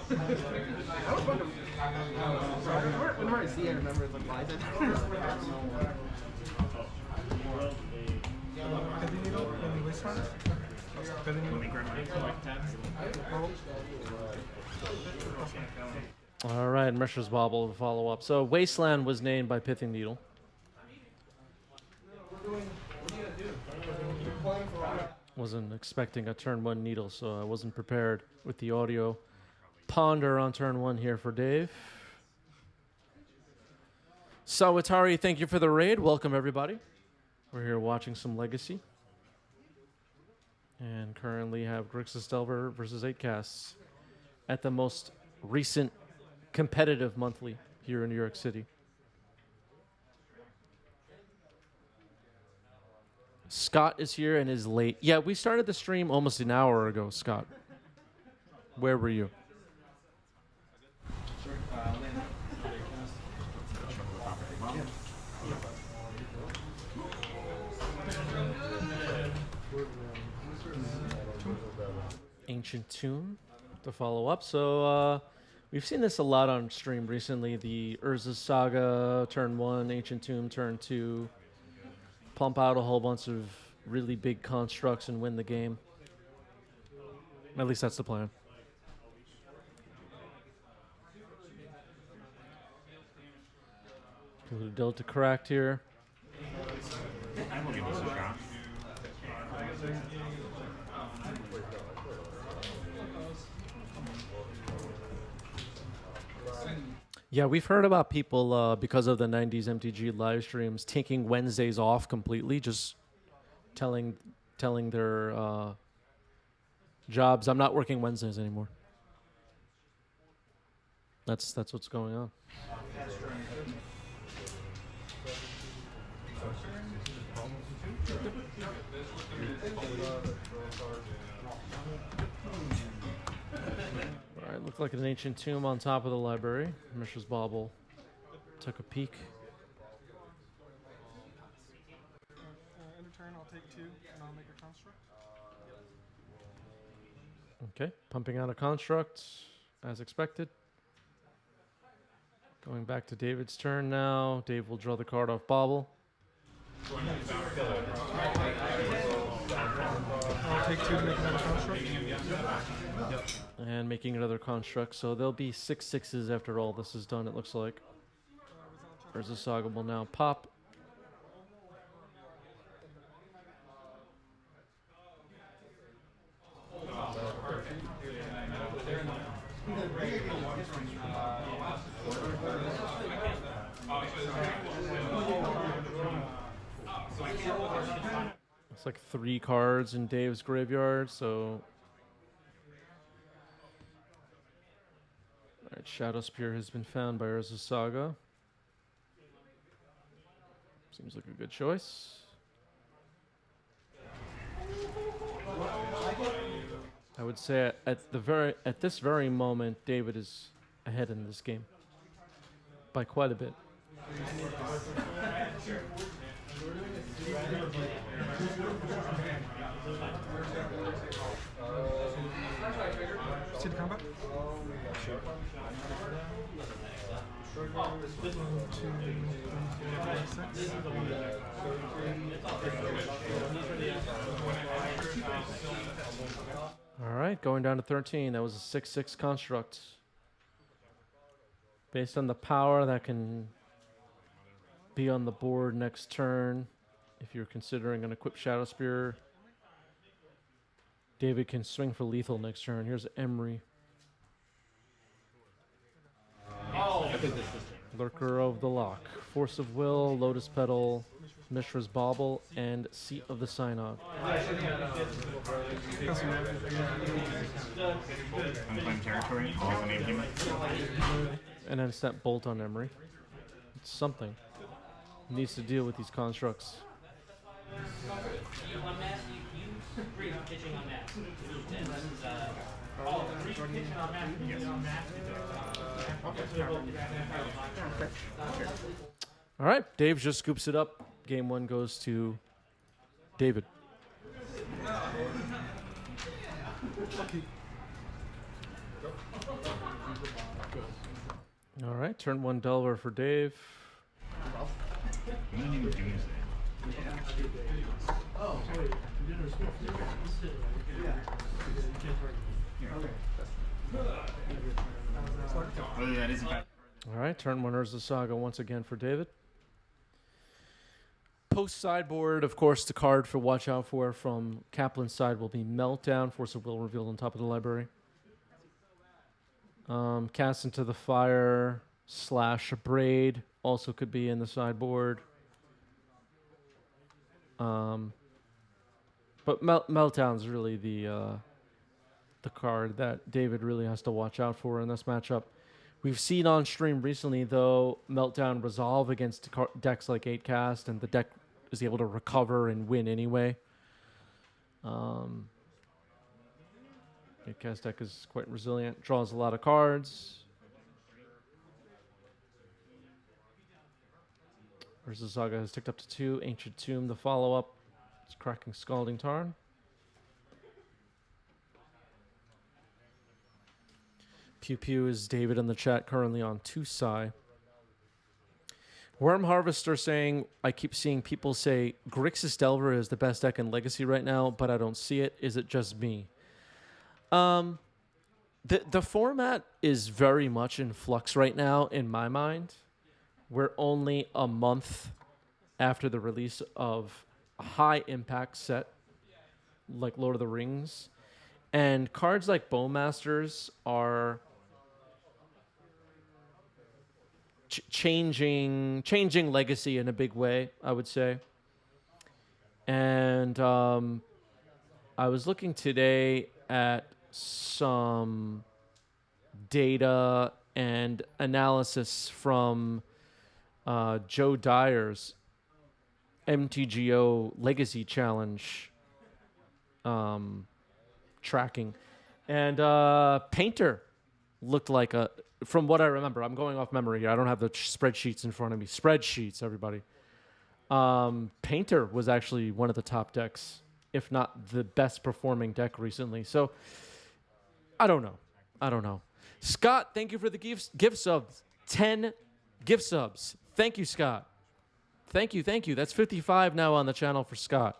That was fun to... Whenever I see it, I remember it's like live. Heavy needle and wasteland. Heavy needle. All right, Mishra's Bobble to follow up. So Wasteland was named by Pithing Needle. Wasn't expecting a turn 1 needle, so I wasn't prepared with the audio. Ponder on turn 1 here for Dave. Sawatari, thank you for the raid. Welcome, everybody. We're here watching some Legacy. And currently have Grixis Delver versus 8 casts at the most recent competitive monthly here in New York City. Scott is here and is late. Yeah, we started the stream almost an hour ago, Scott. Where were you? Ancient Tomb to follow up. So we've seen this a lot on stream recently. The Urza Saga turn 1, Ancient Tomb turn 2. Pump out a whole bunch of really big constructs and win the game. At least that's the plan. Delta correct here. I will give this a shot. Yeah, we've heard about people, because of the 90s MTG live streams, taking Wednesdays off completely, just telling their jobs, I'm not working Wednesdays anymore. That's what's going on. All right, looked like an Ancient Tomb on top of the library. Mishra's Bauble took a peek. End of turn, I'll take 2 and I'll make a construct. Okay, pumping out a construct as expected. Going back to David's turn now. Dave will draw the card off Bauble. I'll take 2 to make another construct. And making another construct. So there'll be 6 6s after all this is done, it looks like. Urza Saga will now pop. It's like 3 cards in Dave's graveyard, so... Alright, Shadow Spear has been found by Urza Saga. Seems like a good choice. I would say at this very moment, David is ahead in this game by quite a bit. See the combat? Sure. 1, 2, 3, 4, 6. All right, going down to 13. That was a 6/6 construct. Based on the power that can be on the board next turn, if you're considering an equipped Shadow Spear, David can swing for lethal next turn. Here's Emery. Lurker of the Lock, Force of Will, Lotus Petal, Mishra's Bauble, and Seat of the Synod. Unclaimed territory, always a name him. And then step Bolt on Emery. It's something. Needs to deal with these constructs. All right, Dave just scoops it up. Game 1 goes to David. Lucky. All right, turn 1 Delver for Dave. I'm gonna need Doomsday. Oh, wait. Whether that is a bad. All right, turn 1 Urza Saga once again for David. Post sideboard, of course, the card for watch out for from Kaplan's side will be Meltdown, Force of Will revealed on top of the library. Cast into the Fire / Braid also could be in the sideboard. But Meltdown's really the card that David really has to watch out for in this matchup. We've seen on stream recently, though, Meltdown resolve against decks like 8cast, and the deck is able to recover and win anyway. 8cast deck is quite resilient, draws a lot of cards. Urza Saga has ticked up to 2. Ancient Tomb, the follow-up. It's cracking Scalding Tarn. Pew Pew is David in the chat, currently on 2 Psy. Worm Harvester saying, I keep seeing people say Grixis Delver is the best deck in Legacy right now, but I don't see it. Is it just me? The format is very much in flux right now, in my mind. We're only a month after the release of a high-impact set like Lord of the Rings. And cards like Bowmasters are changing Legacy in a big way, I would say. And I was looking today at some data and analysis from Joe Dyer's MTGO Legacy Challenge tracking. And Painter looked like a, from what I remember, I'm going off memory here. I don't have the spreadsheets in front of me. Spreadsheets, everybody. Painter was actually one of the top decks, if not the best performing deck recently. So I don't know. Scott, thank you for the gift subs. 10 gift subs. Thank you, Scott. Thank you. That's 55 now on the channel for Scott.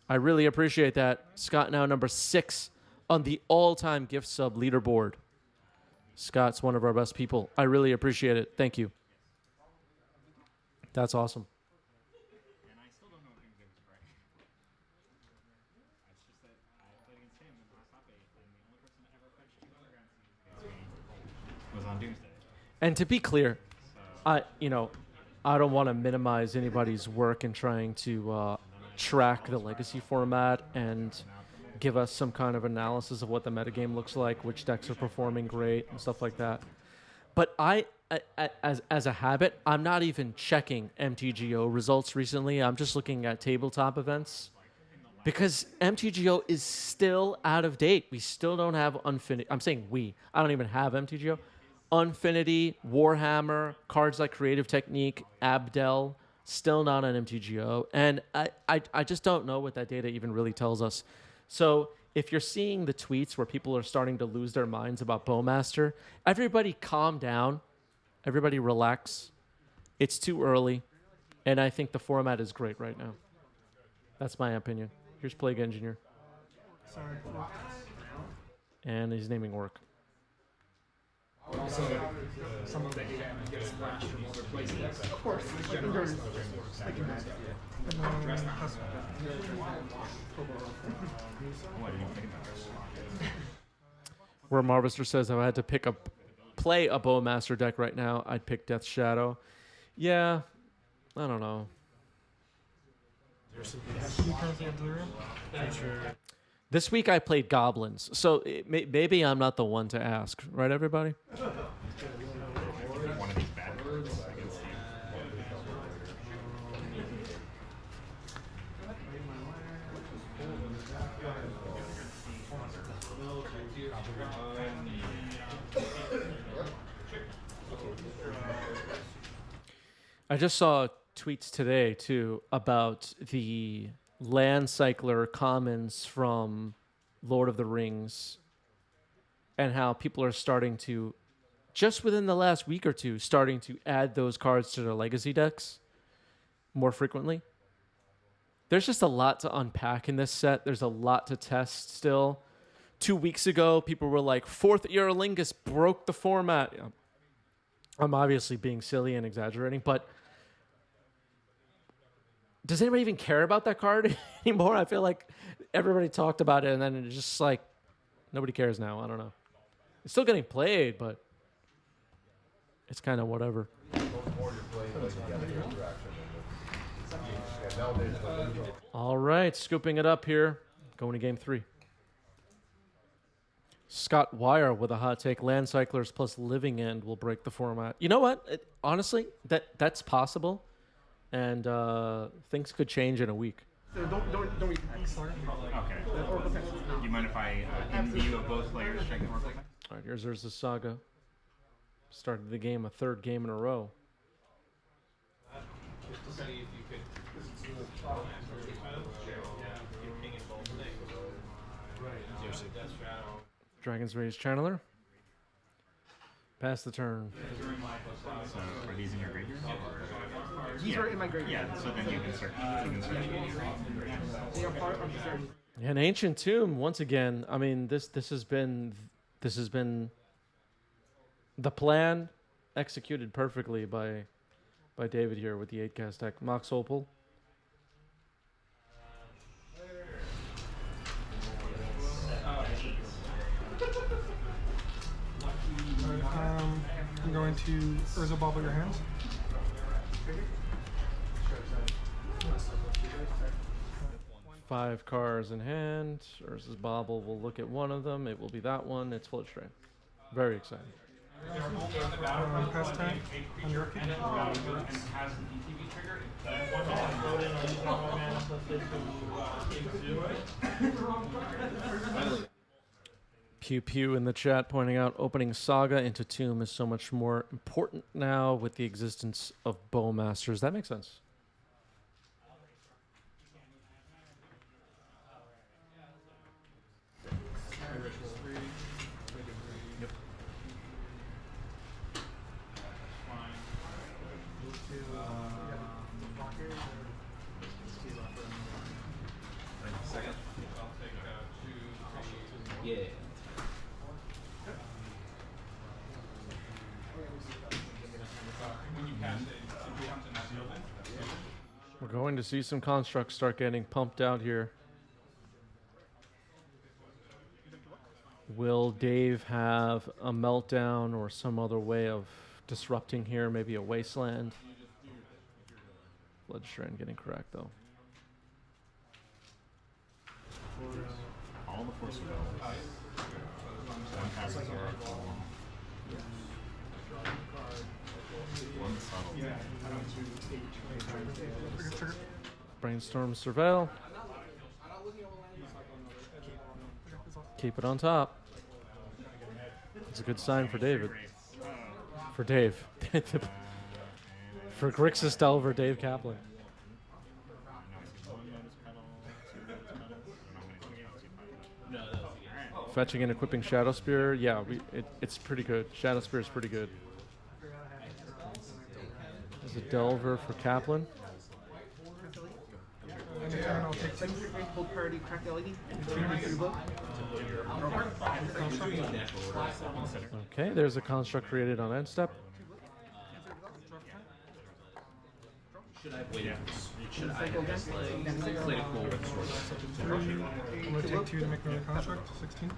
I really appreciate that. Scott now number 6 on the all-time gift sub leaderboard. Scott's one of our best people. I really appreciate it. Thank you. That's awesome. And I still don't know if Doomsday was correct. It's just that I played against him in the last top 8, and the only person that ever fetched 200 grand against me was on Doomsday. And to be clear, I don't want to minimize anybody's work in trying to track the Legacy format and give us some kind of analysis of what the metagame looks like, which decks are performing great, and stuff like that. But as a habit, I'm not even checking MTGO results recently. I'm just looking at tabletop events because MTGO is still out of date. We still don't have Unfinity. I'm saying we. I don't even have MTGO. Unfinity, Warhammer, cards like Creative Technique, Abdel, still not on MTGO. And I just don't know what that data even really tells us. So if you're seeing the tweets where people are starting to lose their minds about Bowmaster, everybody calm down. Everybody relax. It's too early. And I think the format is great right now. That's my opinion. Here's Plague Engineer. Sorry. And he's naming work. Also, some of the game gets splashed from other places. Of course, like in Magic. And then Oh, I didn't even think about this. Where Marvister says, if I had to play a Bowmaster deck right now, I'd pick Death Shadow. Yeah, I don't know. you currently have Delirium? This week I played Goblins, so maybe I'm not the one to ask, right, everybody? One of these bad cards against you. I just saw tweets today, too, about the land cycler commons from Lord of the Rings and how people are starting to just within the last week or two, starting to add those cards to their legacy decks more frequently. There's just a lot to unpack in this set. There's a lot to test still. 2 weeks ago, people were like, 4th Era Lingus broke the format. I'm obviously being silly and exaggerating, but does anybody even care about that card anymore? I feel like everybody talked about it, and then it's just like, nobody cares now. I don't know. It's still getting played, but it's kind of whatever. All right, scooping it up here. Going to game 3. Scott Wire with a hot take. Land Cyclers plus Living End will break the format. You know what? Honestly, that's possible. And things could change in a week. Don't read X, sorry. Okay. Oracle text. Do you mind if I, in view of both players, check the Oracle text? All right, here's Urza Saga. Started the game, a 3rd game in a row. Dragon's Rage Channeler. Pass the turn. So are these in your graveyard? These are in my graveyard. Yeah, so then you can start. They are part of the series. An Ancient Tomb, once again. I mean, this has been the plan executed perfectly by David here with the 8-cast deck. Mox Opal. I'm going to Urza Bobble your hands. 5 cards in hand. Urza's Bobble will look at one of them. It will be that one. It's Flood Strain. Very exciting. Pass turn on your upkeep. Pew Pew in the chat pointing out opening Saga into Tomb is so much more important now with the existence of Bowmasters. That makes sense. We're going to see some constructs start getting pumped out here. Will Dave have a meltdown or some other way of disrupting here? Maybe a wasteland? Bloodstrand getting cracked though. All the force of will. One passes Oracle. One subtle. Brainstorm Surveil. Keep it on top. It's a good sign for David. For Dave. For Grixis Delver, Dave Kaplan. Fetching and equipping Shadow Spear. Yeah, it's pretty good. Shadow Spear is pretty good. There's a Delver for Kaplan. I'll take 2. Hold priority, crack the LED. Okay, there's a construct created on end step. I'm going to take 2 to make another construct. 16.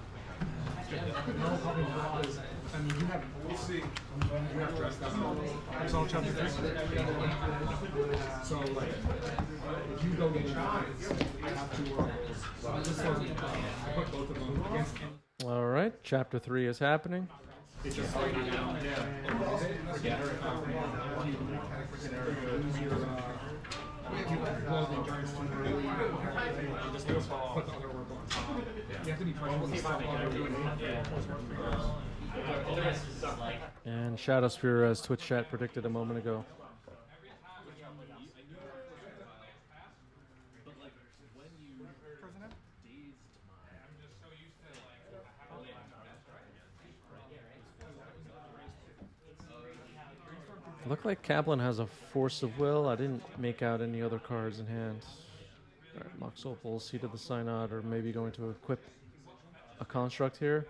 Resolve chapter 3. So, like, if you go get shots, I have to this wasn't, I put both of them against him. All right, chapter 3 is happening. It's just like, And Shadow Spear, as Twitch chat predicted a moment ago. Look like Kaplan has a Force of Will. I didn't make out any other cards in hand. All right, Mox Opal, Seat of the Synod, or maybe going to equip a construct here.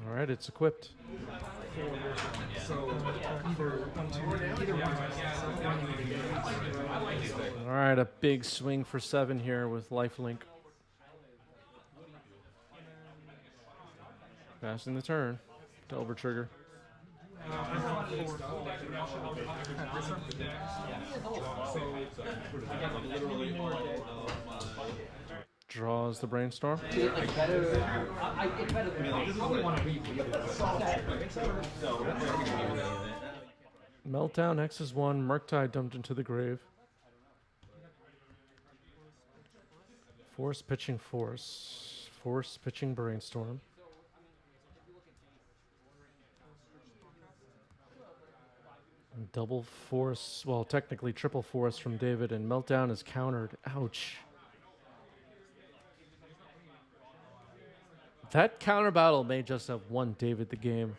All right, it's equipped. So either one. All right, a big swing for 7 here with lifelink. Passing the turn. Delver trigger. Draws the brainstorm. Meltdown X is 1. Murktide dumped into the grave. Force pitching force. Force pitching brainstorm. Double force, well, technically triple force from David, and Meltdown is countered. Ouch. That counter battle may just have won David the game.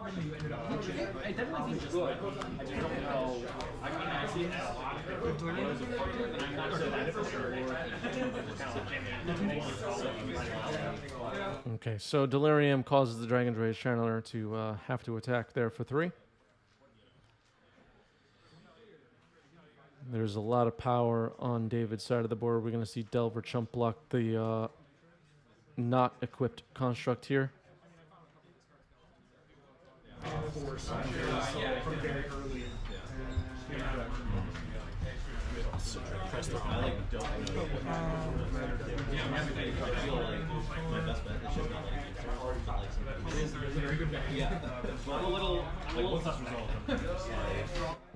It definitely seems good. I just don't know. I mean, I see a lot of it, and I'm not sure that for sure. Okay, so Delirium causes the Dragon's Rage Channeler to have to attack there for 3. There's a lot of power on David's side of the board. We're going to see Delver chump block the not equipped construct here.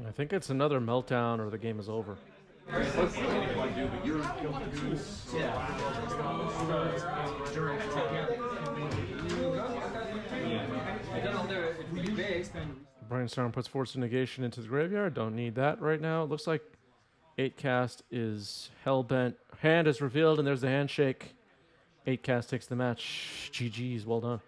I think it's another meltdown or the game is over. Brainstorm puts Force of Negation into the graveyard. Don't need that right now. It looks like 8 cast is hellbent. Hand is revealed, and there's the handshake. 8 cast takes the match. GG's, well done.